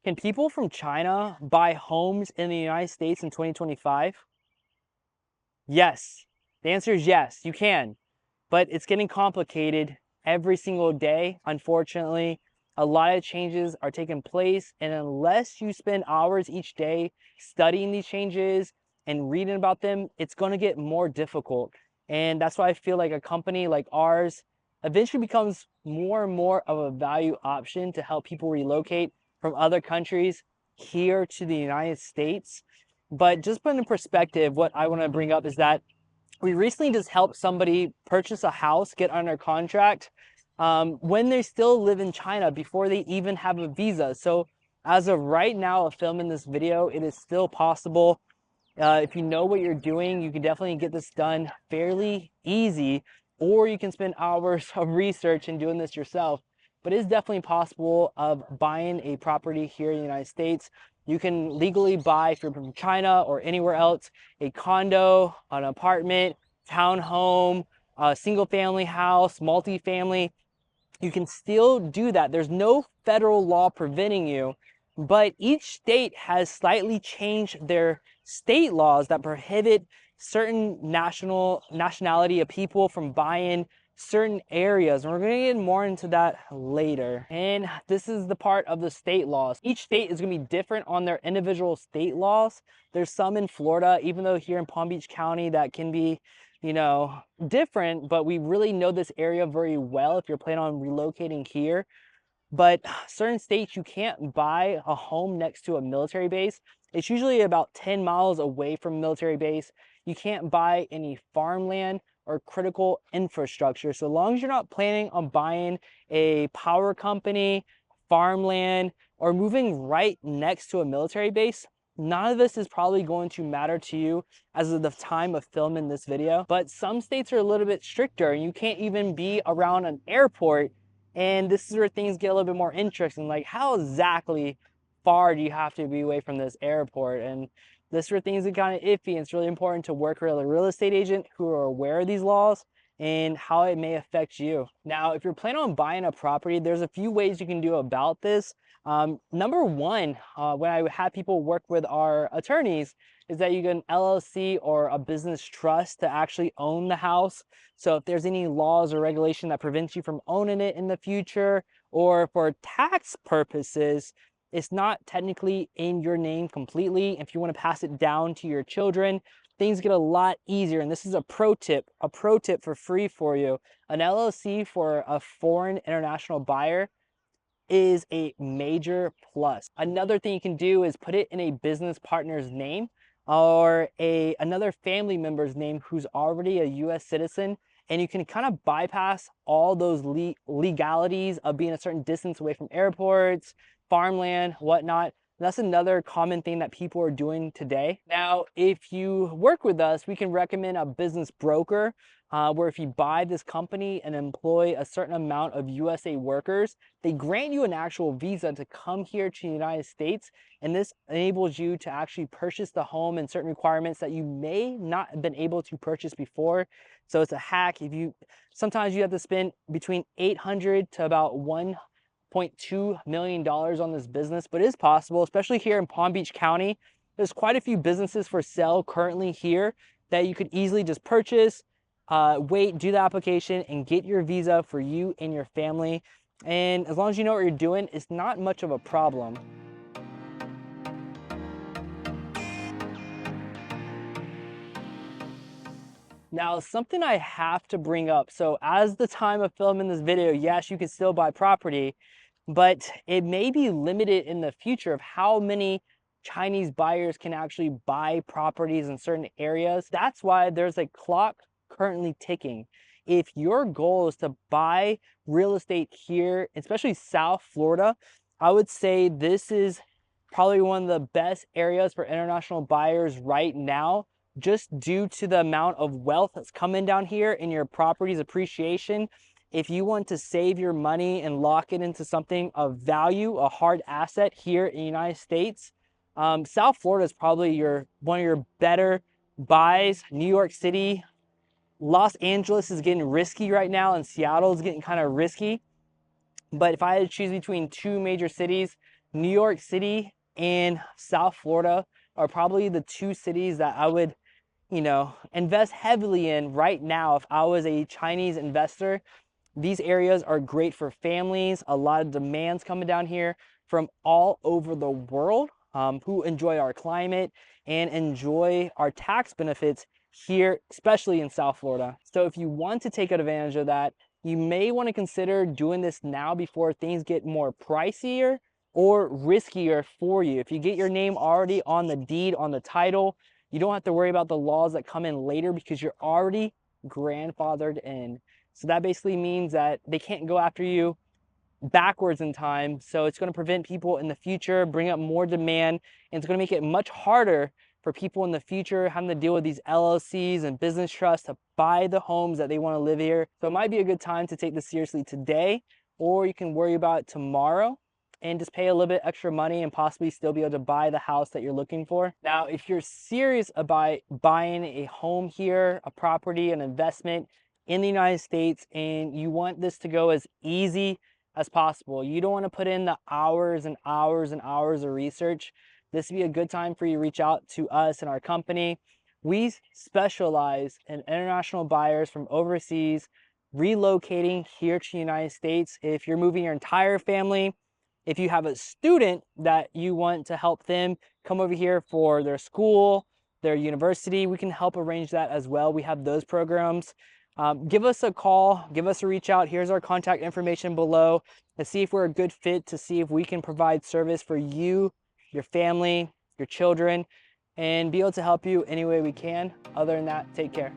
Can people from China buy homes in the United States in 2025? Yes. The answer is yes, you can. But it's getting complicated every single day. Unfortunately, a lot of changes are taking place. And unless you spend hours each day studying these changes and reading about them, it's going to get more difficult. And that's why I feel like a company like ours eventually becomes more and more of a value option to help people relocate from other countries here to the United States. But just put in perspective, what I want to bring up is that we recently just helped somebody purchase a house, get under contract, when they still live in China before they even have a visa. So as of right now of filming this video, it is still possible. If you know what you're doing, you can definitely get this done fairly easy, or you can spend hours of research and doing this yourself. But it is definitely possible of buying a property here in the United States. You can legally buy, if you're from China or anywhere else, a condo, an apartment, townhome, a single family house, multifamily. You can still do that. There's no federal law preventing you, but each state has slightly changed their state laws that prohibit certain nationality of people from buying certain areas. And we're going to get more into that later. And this is the part of the state laws. Each state is going to be different on their individual state laws. There's some in Florida, even though here in Palm Beach County that can be, different, but we really know this area very well if you're planning on relocating here. But certain states, you can't buy a home next to a military base. It's usually about 10 miles away from a military base. You can't buy any farmland or critical infrastructure. So long as you're not planning on buying a power company, farmland, or moving right next to a military base, none of this is probably going to matter to you as of the time of filming this video. But some states are a little bit stricter. You can't even be around an airport. And this is where things get a little bit more interesting. Like, how exactly far do you have to be away from this airport? And this is where things get kind of iffy. And it's really important to work with a real estate agent who are aware of these laws and how it may affect you. Now, if you're planning on buying a property, there's a few ways you can do about this. Number one, when I have people work with our attorneys, is that you get an LLC or a business trust to actually own the house. So if there's any laws or regulation that prevents you from owning it in the future, or for tax purposes, it's not technically in your name completely. If you want to pass it down to your children, things get a lot easier. And this is a pro tip for free for you. An LLC for a foreign international buyer is a major plus. Another thing you can do is put it in a business partner's name or another family member's name who's already a US citizen, and you can kind of bypass all those legalities of being a certain distance away from airports, farmland, whatnot. That's another common thing that people are doing today. Now, if you work with us, we can recommend a business broker where if you buy this company and employ a certain amount of USA workers, they grant you an actual visa to come here to the United States. And this enables you to actually purchase the home and certain requirements that you may not have been able to purchase before. So it's a hack. Sometimes you have to spend between $800 to about $1.2 million on this business, but it is possible, especially here in Palm Beach County. There's quite a few businesses for sale currently here that you could easily just purchase, wait, do the application, and get your visa for you and your family. And as long as you know what you're doing, it's not much of a problem. Now, something I have to bring up. So as the time of filming this video, yes, you can still buy property, but it may be limited in the future of how many Chinese buyers can actually buy properties in certain areas. That's why there's a clock currently ticking. If your goal is to buy real estate here, especially South Florida, I would say this is probably one of the best areas for international buyers right now, just due to the amount of wealth that's coming down here in your property's appreciation. If you want to save your money and lock it into something of value, a hard asset here in the United States, South Florida is probably one of your better buys. New York City, Los Angeles is getting risky right now, and Seattle is getting kind of risky. But if I had to choose between two major cities, New York City and South Florida are probably the two cities that I would, invest heavily in right now if I was a Chinese investor. These areas are great for families. A lot of demands coming down here from all over the world, who enjoy our climate and enjoy our tax benefits here, especially in South Florida. So if you want to take advantage of that, you may want to consider doing this now before things get more pricier or riskier for you. If you get your name already on the deed, on the title, you don't have to worry about the laws that come in later because you're already grandfathered in. So that basically means that they can't go after you backwards in time. So it's going to prevent people in the future, bring up more demand, and it's going to make it much harder for people in the future having to deal with these LLCs and business trusts to buy the homes that they want to live here. So it might be a good time to take this seriously today, or you can worry about it tomorrow and just pay a little bit extra money and possibly still be able to buy the house that you're looking for. Now, if you're serious about buying a home here, a property, an investment in the United States, and you want this to go as easy as possible, you don't want to put in the hours and hours and hours of research, this would be a good time for you to reach out to us and our company. We specialize in international buyers from overseas relocating here to the United States. If you're moving your entire family, if you have a student that you want to help them come over here for their school, their university, we can help arrange that as well. We have those programs. Give us a call, give us a reach out. Here's our contact information below. Let's see if we're a good fit, to see if we can provide service for you, your family, your children, and be able to help you any way we can. Other than that, take care.